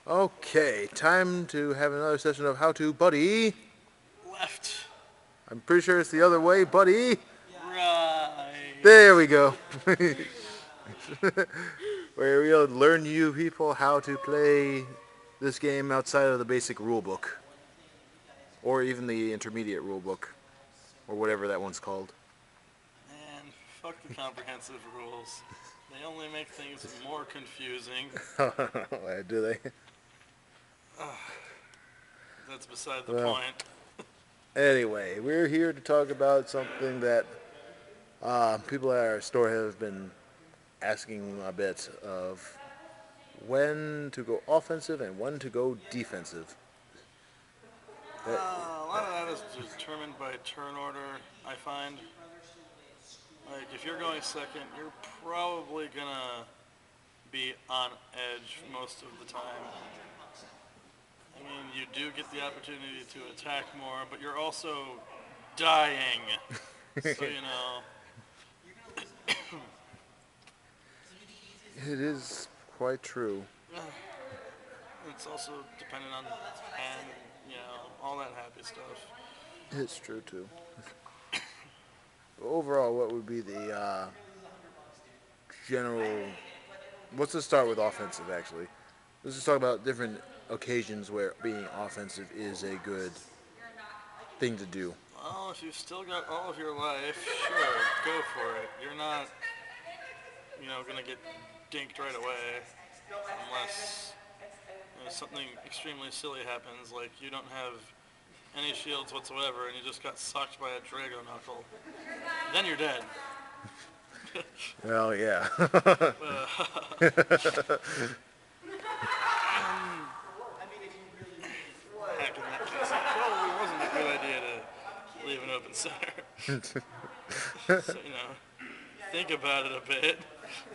Okay, time to have another session of How To Buddy. Left. I'm pretty sure it's the other way, buddy. Right. There we go. Where we'll learn you people how to play this game outside of the basic rulebook. Or even the intermediate rulebook. Or whatever that one's called. And fuck the comprehensive rules. They only make things more confusing. Do they? That's beside the Well, point. anyway, we're here to talk about something that people at our store have been asking a bit of when to go offensive and when to go defensive. A lot of that is determined by turn order, I find. Like, if you're going second, you're probably gonna be on edge most of the time. I mean, you do get the opportunity to attack more, but you're also dying. So, It is quite true. it's also dependent on hand, all that happy stuff. It's true too. Overall, what would be the general? Let's just start with offensive. Actually, let's just talk about different occasions where being offensive is a good thing to do. Well, if you've still got all of your life, sure, go for it. You're not, gonna get dinked right away unless something extremely silly happens, like you don't have any shields whatsoever and you just got sucked by a Drago Knuckle. Then you're dead. Well, yeah. Heck, in that case, it probably wasn't a good idea to leave an open center. So, think about it a bit.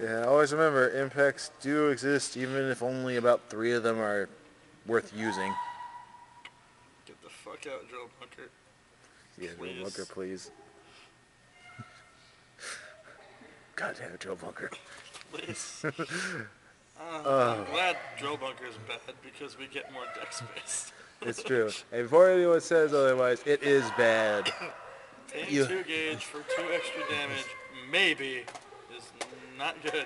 Yeah, always remember, impacts do exist, even if only about 3 of them are worth using. Get the fuck out, Drill Bunker. Yeah, Please. Drill Bunker, please. God damn it, Drill Bunker. Please. I'm glad Drill Bunker is bad because we get more deck space. It's true. And before anyone says otherwise, it is bad. Paying You- 2 gauge for 2 extra damage, maybe, is not good.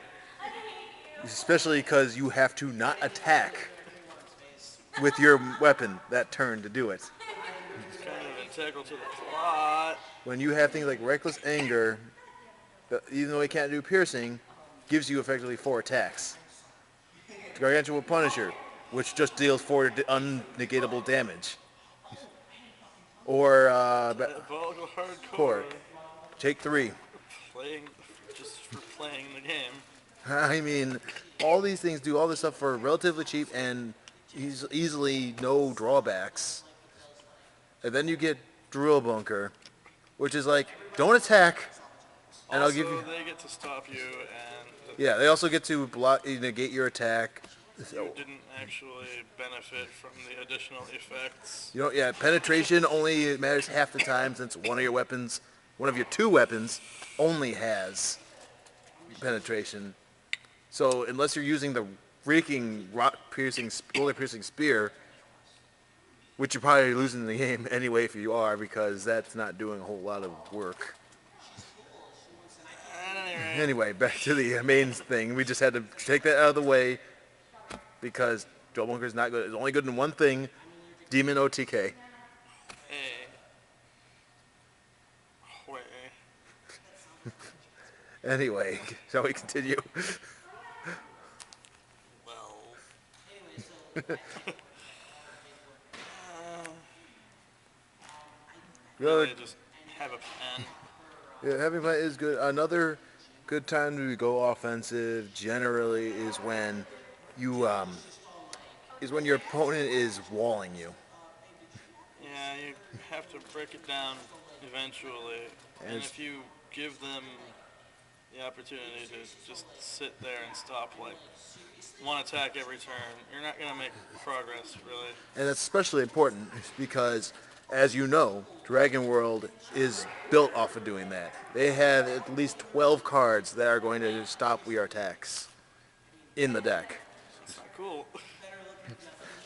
Especially because you have to not attack with your weapon that turn to do it. It's kind of integral to the plot. When you have things like Reckless Anger, even though he can't do piercing, gives you effectively 4 attacks. Gargantuan Punisher, which just deals 4 unnegatable damage. Or Diabolical Hardcore. Cork. Take 3. Just for playing the game. I mean, all these things do all this stuff for relatively cheap and easily no drawbacks. And then you get Drill Bunker, which is like, don't attack, and Also, I'll give you. they get to stop you, and Yeah, they also get to negate your attack. you didn't actually benefit from the additional effects. You know, yeah, penetration only matters half the time since one of your 2 weapons, only has penetration. So unless you're using the freaking bullet piercing spear, which you're probably losing the game anyway if you are, because that's not doing a whole lot of work. Anyway, back to the main thing. We just had to take that out of the way because Drill Bunker is not good. It's only good in one thing: Demon OTK. Hey. Wait. Anyway, shall we continue? Well. Really, Really just have a pen. yeah, having fun is good. Another good time to go offensive generally is when your opponent is walling you. Yeah, you have to break it down eventually. And And it's- if you give them the opportunity to just sit there and stop like one attack every turn, you're not going to make progress, really. And that's especially important because, as you know, Dragon World is built off of doing that. They have at least 12 cards that are going to stop your attacks in the deck. It's cool.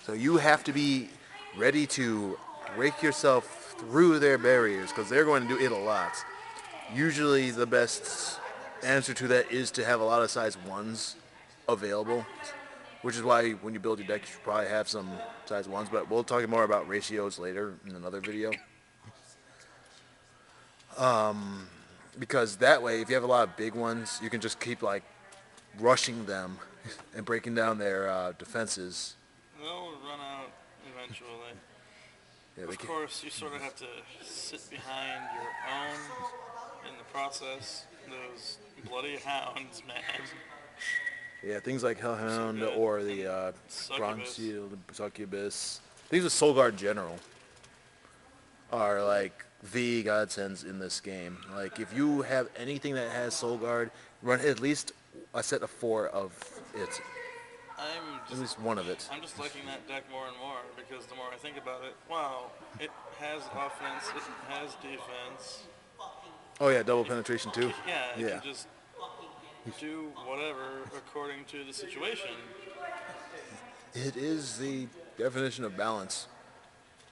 So you have to be ready to rake yourself through their barriers because they're going to do it a lot. Usually the best answer to that is to have a lot of size 1s available, which is why when you build your deck you should probably have some size 1s, but we'll talk more about ratios later in another video. Because that way if you have a lot of big ones you can just keep like rushing them and breaking down their defenses. They'll run out eventually. Yeah, Of course, you sort of have to sit behind your own in the process. Those bloody hounds, man. yeah, things like Hellhound So good. or the Succubus. Bronze Shield, the Succubus. Things with Soul Guard General are like the godsends in this game. Like if you have anything that has Soul Guard, run at least a set of 4 of it. At least one of it. I'm just liking that deck more and more because the more I think about it, wow, it has offense, it has defense. Oh yeah, double penetration too. Yeah, it Yeah. can just do whatever according to the situation. It is the definition of balance.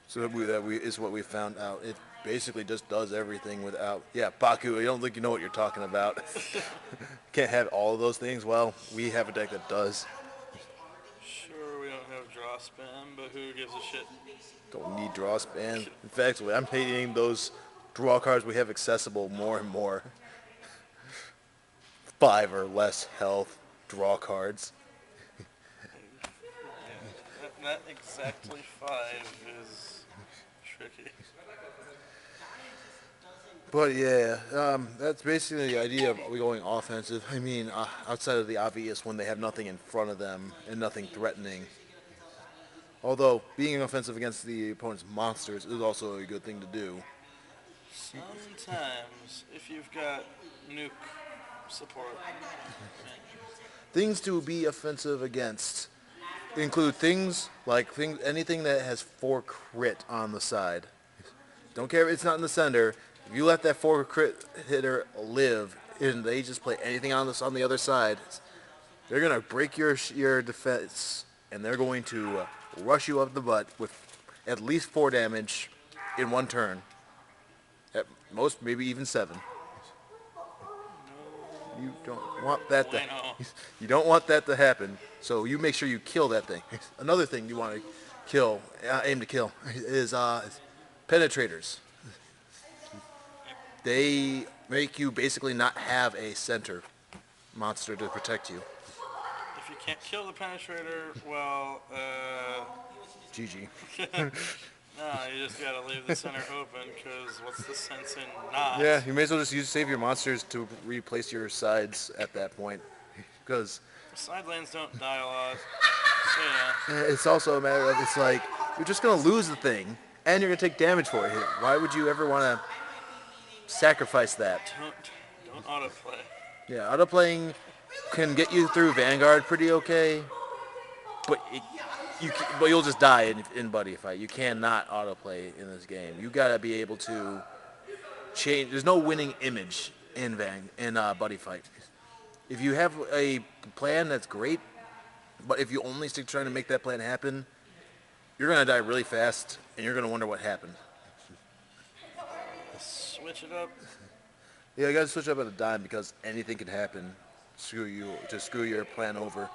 So is what we found out. It basically just does everything without. Yeah, Baku. I don't think you know what you're talking about. Can't have all of those things. Well, we have a deck that does. Sure, we don't have draw spam, but who gives a shit? Don't need draw span. In fact, I'm hating those draw cards we have accessible more and more. 5 or less health draw cards. Not exactly 5 is tricky. But yeah, that's basically the idea of going offensive. I mean, outside of the obvious when they have nothing in front of them and nothing threatening. Although being offensive against the opponent's monsters is also a good thing to do. Sometimes, if you've got nuke support. Things to be offensive against include anything that has 4 crit on the side. Don't care if it's not in the center. If you let that 4 crit hitter live and they just play anything on the other side, they're gonna break your defense and they're going to rush you up the butt with at least 4 damage in one turn. At most, maybe even 7. You don't want that to. You don't want that to happen. So you make sure you kill that thing. Another thing you want to kill, aim to kill, is penetrators. They make you basically not have a center monster to protect you. If you can't kill the penetrator, well, GG. no, you just gotta leave the center open, because what's the sense in not? Yeah, you may as well just save your monsters to replace your sides at that point. Because side lanes don't die a lot, so yeah. it's also a matter of, it's like, you're just going to lose the thing, and you're going to take damage for it. Why would you ever want to sacrifice that? Don't autoplay. Yeah, autoplaying can get you through Vanguard pretty okay, but you'll just die in buddy fight. You cannot autoplay in this game. You gotta be able to change. There's no winning image in buddy fight. If you have a plan, that's great, but if you only stick trying to make that plan happen, you're gonna die really fast, and you're gonna wonder what happened. Switch it up. Yeah, you gotta switch up at a dime because anything can happen. Screw your plan over.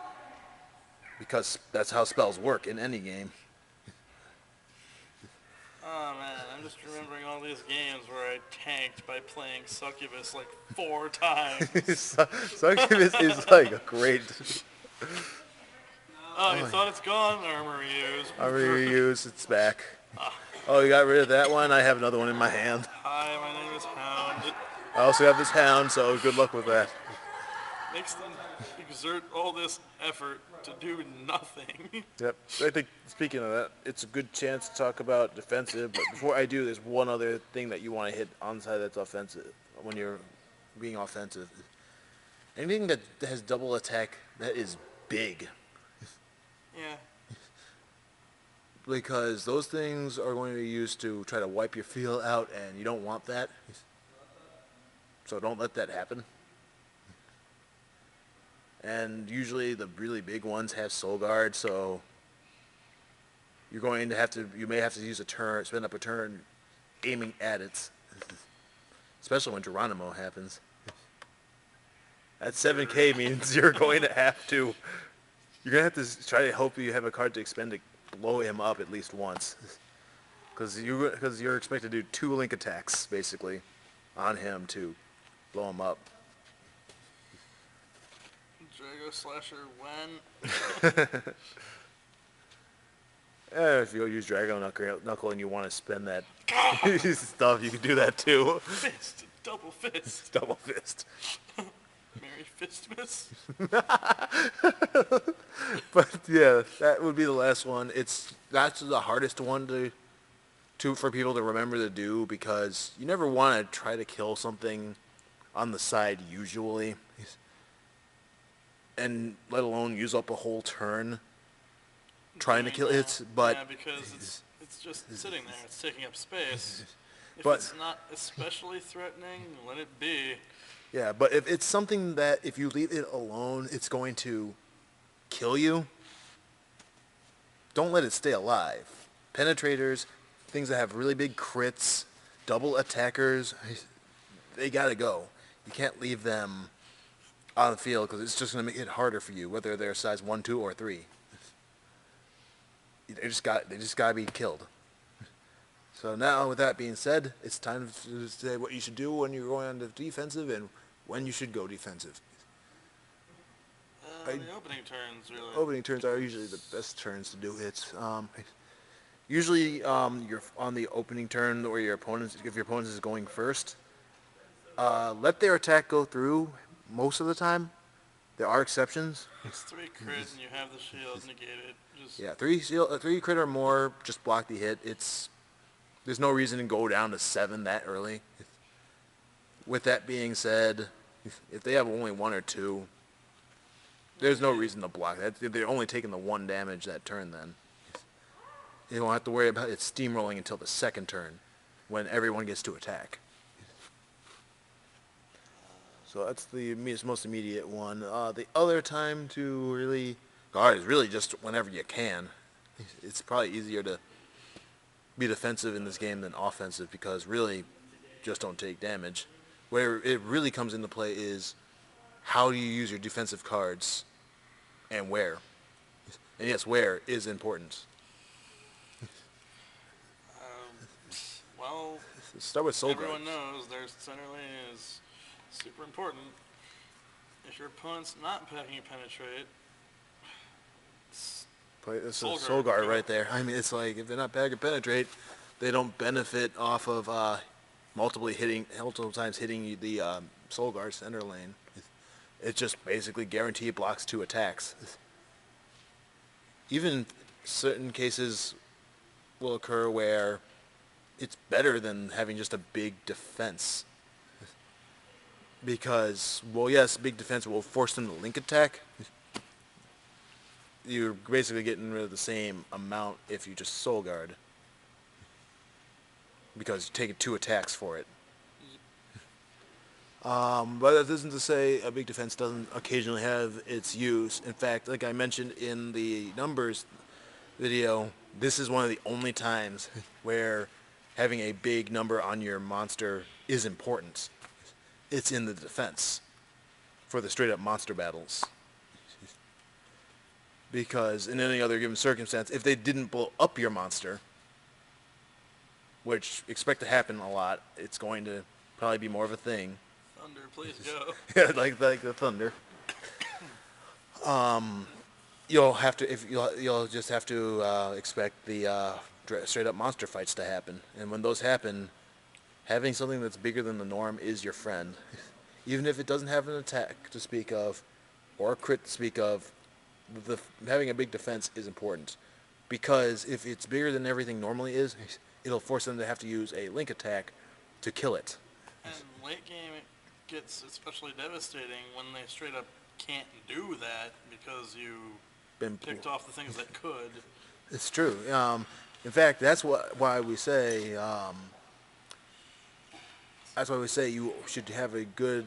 Because that's how spells work in any game. Oh man, I'm just remembering all these games where I tanked by playing Succubus like 4 times. Succubus is like a great. Oh, you thought it's gone? Armor reuse. Armor reuse, it's back. Oh, you got rid of that one? I have another one in my hand. Hi, my name is Hound. I also have this hound, so good luck with that. Makes them exert all this effort to do nothing. Yep. I think, speaking of that, it's a good chance to talk about defensive, but before I do, there's one other thing that you want to hit on side that's offensive when you're being offensive. Anything that has double attack that is big. Yeah. Because those things are going to be used to try to wipe your field out, and you don't want that. So don't let that happen. And usually the really big ones have Soul Guard, so you may have to use a turn, spend up a turn aiming at it, especially when Geronimo happens. That 7K means you're going to have to try to hope you have a card to expend to blow him up at least once, because you're expected to do 2 link attacks basically on him to blow him up. Drago Slasher when? If you use Drago Knuckle and you want to spend that stuff, you can do that too. Fist. Double fist. Double fist. Merry Fistmas. But yeah, that would be the last one. That's the hardest one for people to remember to do, because you never want to try to kill something on the side usually, and let alone use up a whole turn trying to kill it. But yeah, because it's just sitting there. It's taking up space. If but it's not especially threatening, let it be. yeah, but if it's something that if you leave it alone, it's going to kill you, don't let it stay alive. Penetrators, things that have really big crits, double attackers, they gotta go. You can't leave them on the field because it's just going to make it harder for you, whether they're size 1, 2, or 3. They just got to be killed. So now, with that being said, it's time to say what you should do when you're going on the defensive and when you should go defensive. The opening turns, really. Opening turns are usually the best turns to do hits. Usually, you're on the opening turn where if your opponent is going first, let their attack go through most of the time. There are exceptions. It's 3 crit and you have the shield negated. Yeah, 3 crit or more, just block the hit. There's no reason to go down to 7 that early. With that being said, if they have only 1 or 2, there's no reason to block that. They're only taking the 1 damage that turn then. You don't have to worry about it steamrolling until the second turn, when everyone gets to attack. So that's the most immediate one. The other time to really guard is really just whenever you can. It's probably easier to be defensive in this game than offensive, because really just don't take damage. Where it really comes into play is how do you use your defensive cards and where. And yes, where is important. Well, start with soul everyone guards. knows their center lane is super important. If your opponent's not packing penetrate, It's a soul guard right there. I mean, it's like if they're not packing penetrate, they don't benefit off of multiple times hitting the soul guard center lane. It's just basically guaranteed blocks 2 attacks. Even certain cases will occur where it's better than having just a big defense. Because, well, yes, big defense will force them to link attack. You're basically getting rid of the same amount if you just soul guard. Because you're taking 2 attacks for it. But that isn't to say a big defense doesn't occasionally have its use. In fact, like I mentioned in the numbers video, this is one of the only times where having a big number on your monster is important. It's in the defense for the straight up monster battles. Because in any other given circumstance, if they didn't blow up your monster, which expect to happen a lot, it's going to probably be more of a thing. Thunder, please go. Yeah, like the thunder. You'll just have to expect the straight up monster fights to happen, and when those happen, having something that's bigger than the norm is your friend. Even if it doesn't have an attack to speak of, or a crit to speak of, having a big defense is important. Because if it's bigger than everything normally is, it'll force them to have to use a link attack to kill it. And late game, it gets especially devastating when they straight up can't do that because you picked off the things that could. It's true. In fact, that's why we say you should have a good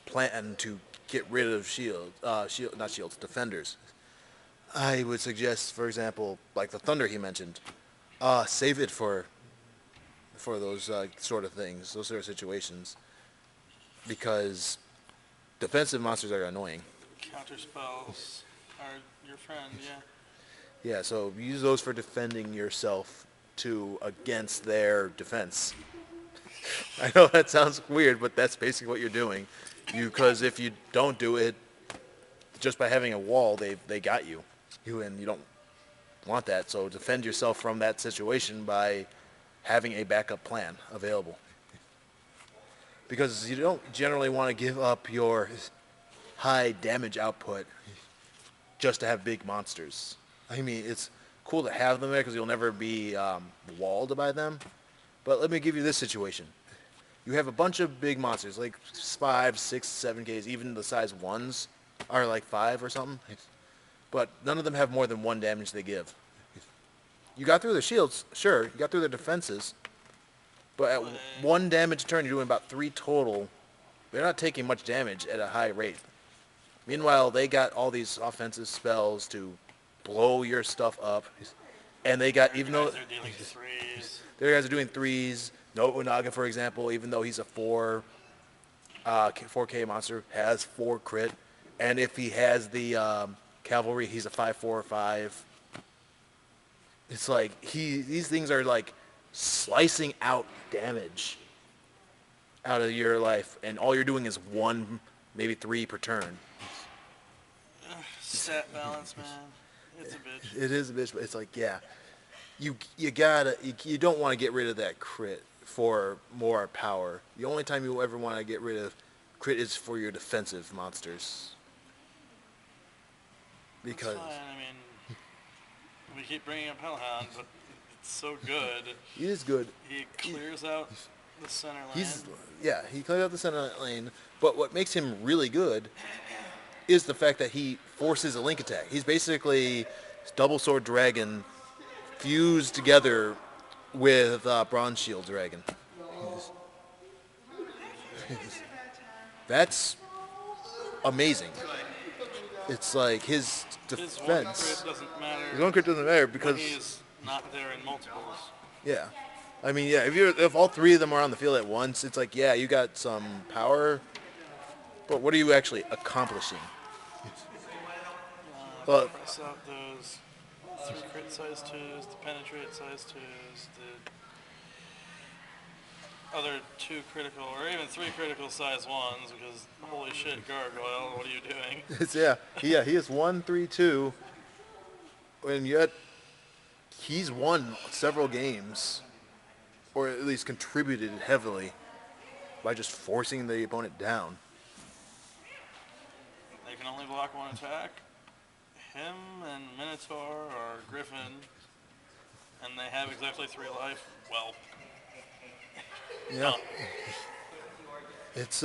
plan to get rid of defenders. I would suggest, for example, like the thunder he mentioned, save it for those sort of things, those sort of situations, because defensive monsters are annoying. Counter spells are your friend, yeah. Yeah, so use those for defending yourself against their defense. I know that sounds weird, but that's basically what you're doing. Because if you don't do it, just by having a wall, they got you. And you don't want that. So defend yourself from that situation by having a backup plan available. Because you don't generally want to give up your high damage output just to have big monsters. I mean, it's cool to have them there because you'll never be walled by them. But let me give you this situation. You have a bunch of big monsters, like 5, 6, 7Ks, even the size 1s are like 5 or something. But none of them have more than 1 damage they give. You got through their shields, sure, you got through their defenses, but at 1 damage a turn, you're doing about 3 total. They're not taking much damage at a high rate. Meanwhile, they got all these offensive spells to blow your stuff up, and they got, even though They're dealing threes. their guys are doing 3s, Nobunaga, for example, even though he's a 4K monster, has 4 crit, and if he has the cavalry, he's a 5/4/5. It's like these things are like slicing out damage out of your life, and all you're doing is 1, maybe 3 per turn. Stat balance, man. It's a bitch. It is a bitch, but it's like, yeah, you don't want to get rid of that crit for more power. The only time you ever want to get rid of crit is for your defensive monsters. Because That's fine. I mean, we keep bringing up Hellhound, but it's so good. he is good. He clears out the center lane. He clears out the center lane, but what makes him really good is the fact that he forces a link attack. He's basically double sword dragon fused together with bronze shield dragon. That's amazing. It's like his His one defense. crit doesn't matter. His one crit doesn't matter when because he's not there in multiples. yeah, I mean yeah. If all 3 of them are on the field at once, it's like yeah, you got some power, but what are you actually accomplishing? Well, Press out those 3 crit size 2s, the penetrate size 2s, the other 2 critical, or even 3 critical size 1s, because holy shit, Gargoyle, what are you doing? it's he is 1-3-2, and yet he's won several games, or at least contributed heavily by just forcing the opponent down. They can only block 1 attack. Him and Minotaur or Griffin, and they have exactly 3 life. Well, Yeah. It's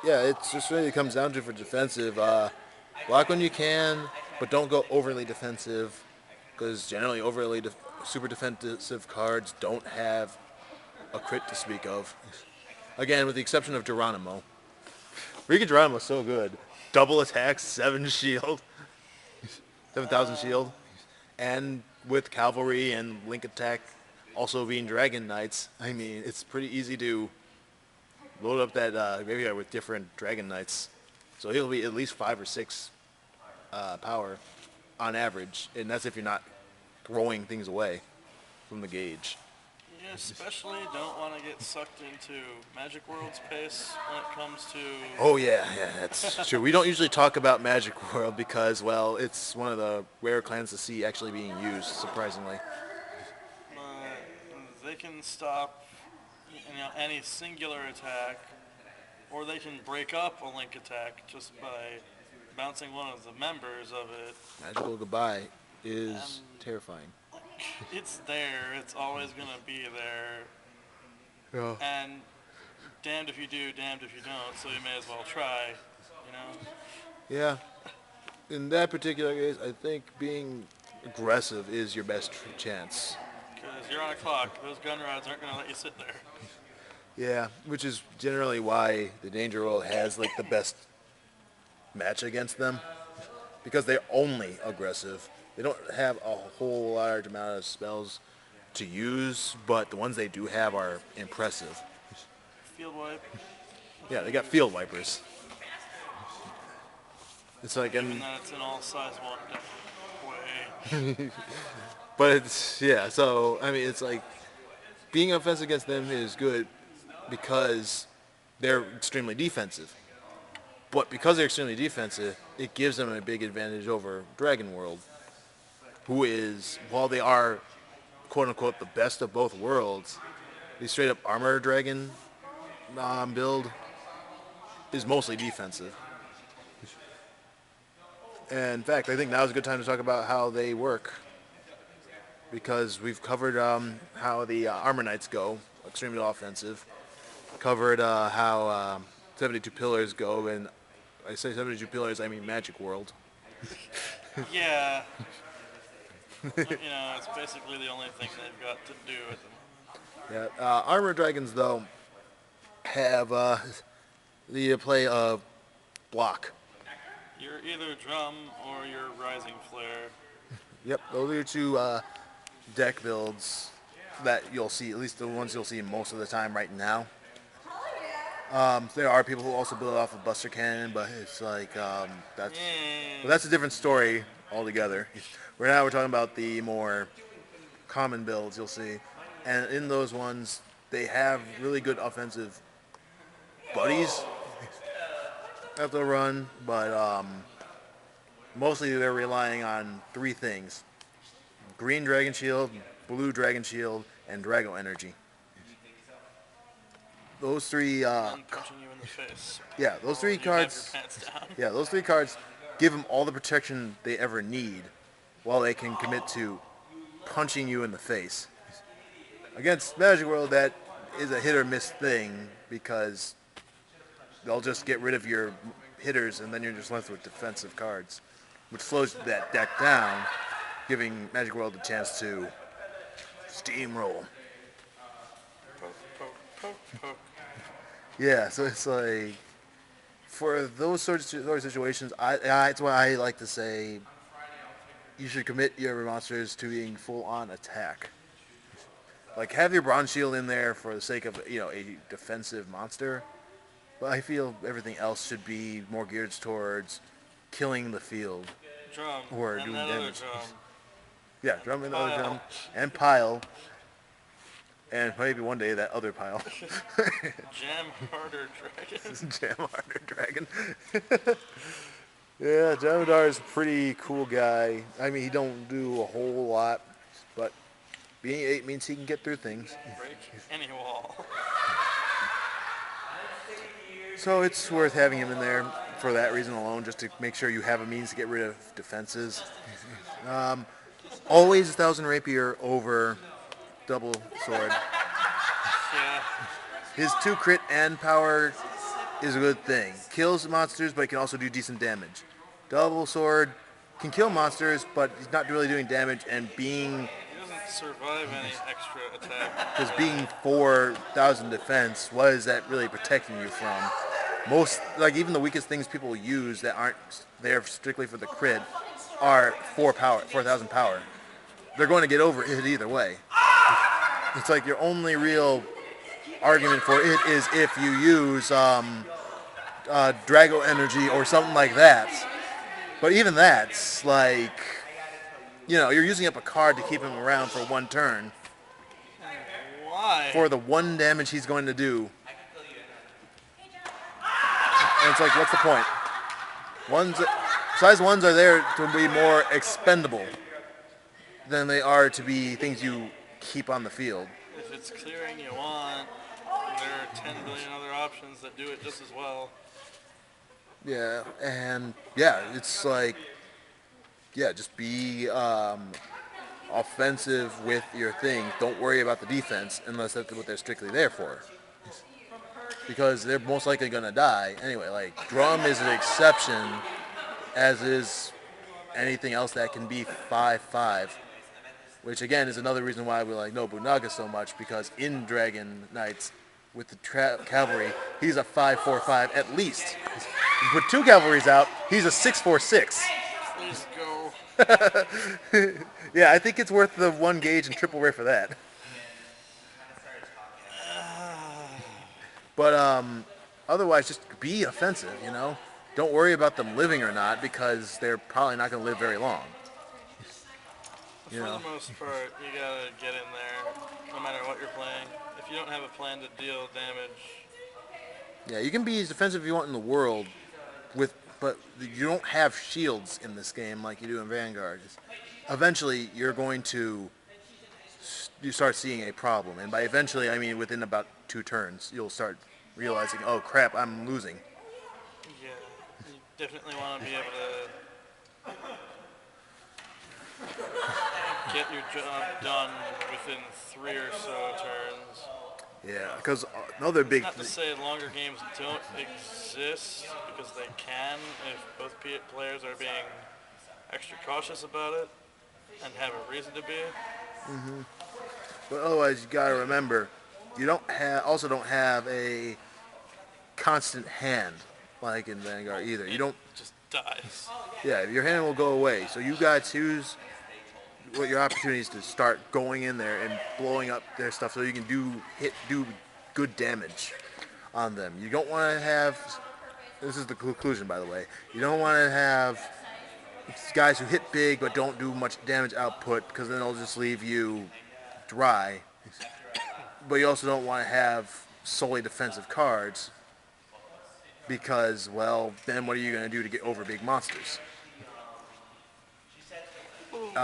it's just really comes down to for defensive. Block when you can, but don't go overly defensive, because generally overly super defensive cards don't have a crit to speak of. Again, with the exception of Geronimo. Freaking Geronimo's so good. Double attack, 7 shield, 7,000 shield, and with cavalry and link attack also being Dragon Knights, I mean, it's pretty easy to load up that graveyard with different Dragon Knights. So he'll be at least 5 or 6 power on average, and that's if you're not throwing things away from the gauge. you especially don't want to get sucked into Magic World's pace when it comes to. Oh yeah, that's true. We don't usually talk about Magic World because, well, it's one of the rare clans to see actually being used, surprisingly. They can stop any singular attack, or they can break up a link attack just by bouncing one of the members of it. Magical Goodbye is terrifying. It's there. It's always going to be there. Yeah. And damned if you do, damned if you don't, so you may as well try, you know? Yeah. In that particular case, I think being aggressive is your best chance. Because you're on a clock. Those gun rods aren't going to let you sit there. Yeah, which is generally why the Danger World has like the best match against them. because they're only aggressive. They don't have a whole large amount of spells to use, but the ones they do have are impressive. Field wipe. Yeah, they got field wipers. It's like, Given that it's in all size 1 way. but it's, yeah, so, I mean, it's like, being offensive against them is good because they're extremely defensive. But because they're extremely defensive, it gives them a big advantage over Dragon World, who is, while they are, quote-unquote, the best of both worlds, the straight-up armor dragon build is mostly defensive. And in fact, I think now is a good time to talk about how they work, because we've covered how the Armor Knights go, extremely offensive, covered how 72 Pillars go, and I say 72 Pillars, I mean Magic World. Yeah. It's basically the only thing they've got to do at the moment. Yeah, Armor Dragons, though, have the play of block. You're either drum or you're rising flare. Yep, those are your two deck builds that you'll see, at least the ones you'll see most of the time right now. There are people who also build off of Buster Cannon, but it's like, that's a different story altogether. Right now we're talking about the more common builds you'll see. And in those ones, they have really good offensive buddies that they'll run, but mostly they're relying on 3 things: green Dragon Shield, blue Dragon Shield, and Drago Energy. Those 3 And punching you in the face. yeah, those 3 You have cards your pants down. yeah, those 3 cards give them all the protection they ever need, while they can commit to punching you in the face. Against Magic World, that is a hit or miss thing, because they'll just get rid of your hitters and then you're just left with defensive cards, which slows that deck down, giving Magic World a chance to steamroll. Poke, poke, poke, poke. Yeah, so it's like, for those sorts of situations, that's why I like to say you should commit your monsters to being full-on attack. Like, have your Bronze Shield in there for the sake of, a defensive monster, but I feel everything else should be more geared towards killing the field. Drum. Or and doing that damage. other drum. Yeah, drum and the other Pile. drum, and pile, and maybe one day that other pile. Jam harder dragon. Jamadar Dragon. Yeah, Jamadar is a pretty cool guy. I mean, he don't do a whole lot, but being 8 means he can get through things. Break any wall. So it's worth having him in there for that reason alone, just to make sure you have a means to get rid of defenses. Always 1,000 Rapier over double sword. Yeah. His 2 crit and power is a good thing. Kills monsters, but he can also do decent damage. Double sword can kill monsters, but he's not really doing damage, and being, He doesn't survive any extra attack. because being 4,000 defense, what is that really protecting you from? Most, like, even the weakest things people use that aren't there strictly for the crit are 4,000 power. They're going to get over it either way. It's like your only real argument for it is if you use Drago Energy or something like that. But even that's like, you're using up a card to keep him around for 1 turn Why? for the 1 damage he's going to do. And it's like, what's the point? Size 1s are there to be more expendable than they are to be things you keep on the field. If it's clearing you want, there are 10 billion other options that do it just as well. Yeah, and yeah, it's like, just be offensive with your thing. Don't worry about the defense unless that's what they're strictly there for. Because they're most likely going to die. Anyway, like, Drum is an exception, as is anything else that can be 5/5. Which, again, is another reason why we like Nobunaga so much, because in Dragon Knights, with the cavalry, he's a 5/4/5 at least. You put 2 cavalries out, he's a 6/4/6. Just go. Yeah, I think it's worth the 1 gauge and triple rare for that. But otherwise, just be offensive. Don't worry about them living or not because they're probably not going to live very long. For the most part, you gotta get in there, no matter what you're playing. If you don't have a plan to deal damage, Yeah, you can be as defensive as you want in the world, but you don't have shields in this game like you do in Vanguard. Eventually, you're going to you start seeing a problem, and by eventually, I mean within about 2 turns, you'll start realizing, oh crap, I'm losing. yeah, you definitely want to be able to get your job done within 3 or so turns. Yeah, because another big Not to say longer games don't exist, because they can if both players are being extra cautious about it and have a reason to be. but otherwise, you gotta remember, you don't have a constant hand like in Vanguard either. You don't. Just dies. Yeah, your hand will go away. So you gotta choose what your opportunities to start going in there and blowing up their stuff so you can do good damage on them. You don't want to have. This is the conclusion, by the way. You don't want to have guys who hit big but don't do much damage output because then they'll just leave you dry. But you also don't want to have solely defensive cards because, well, then what are you going to do to get over big monsters?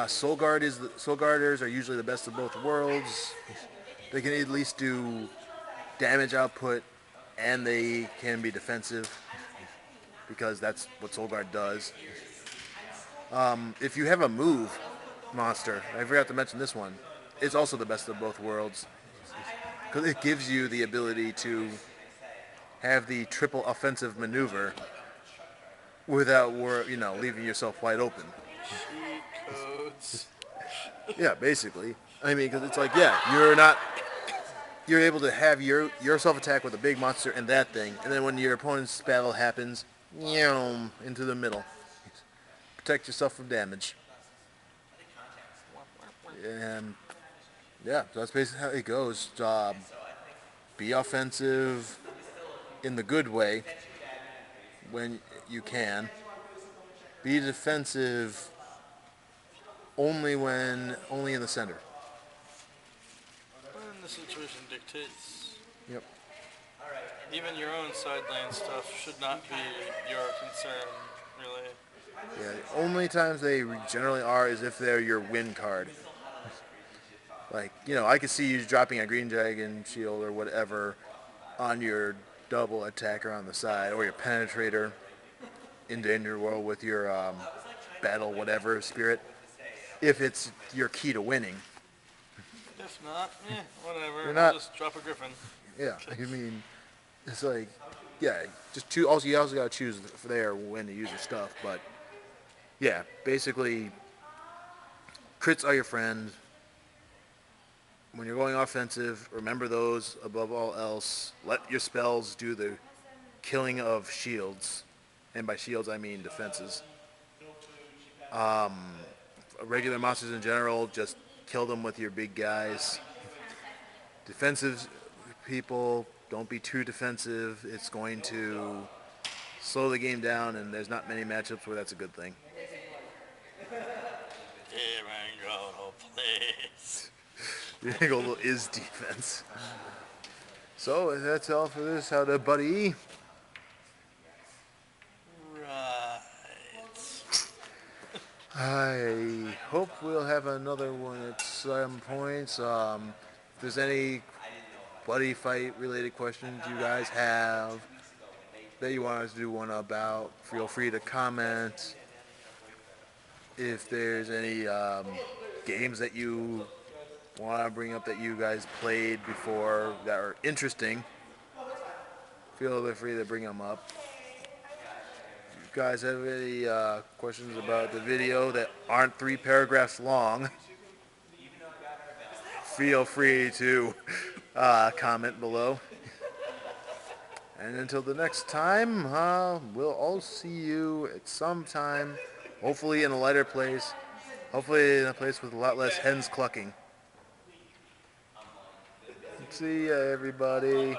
Soul Guarders are usually the best of both worlds. They can at least do damage output, and they can be defensive because that's what Soul Guard does. If you have a move monster, I forgot to mention this one, it's also the best of both worlds because it gives you the ability to have the triple offensive maneuver without leaving yourself wide open. Cheat codes. Yeah, basically. I mean, because it's like, yeah, you're able to have your self-attack with a big monster and that thing, and then when your opponent's battle happens, into the middle. Protect yourself from damage. And, yeah, so that's basically how it goes. Be offensive in the good way when you can. Be defensive only in the center. When the situation dictates. Yep. Even your own side lane stuff should not be your concern, really. Yeah, the only times they generally are is if they're your win card. Like, I could see you dropping a Green Dragon shield or whatever on your double attacker on the side, or your penetrator in Danger World with your battle whatever spirit, if it's your key to winning. If not, whatever. You're not- I'll just drop a Griffin. Yeah, I mean, it's like, yeah, just choose. Also, you also got to choose there when to use your stuff. But yeah, basically, crits are your friend. When you're going offensive, remember those above all else. Let your spells do the killing of shields, and by shields I mean defenses. Regular monsters in general, just kill them with your big guys. Defensive people, don't be too defensive. It's going to slow the game down, and there's not many matchups where that's a good thing. Here I go, please. Your goal is defense. So that's all for this. How to buddy? Right. I hope we'll have another one at some points. If there's any buddy fight related questions you guys have that you want us to do one about, feel free to comment. If there's any games that you want to bring up that you guys played before that are interesting, feel free to bring them up. If you guys have any questions about the video that aren't 3 paragraphs long, feel free to comment below. And until the next time, we'll all see you at some time Hopefully in a lighter place. Hopefully in a place with a lot less hens clucking. See ya, everybody.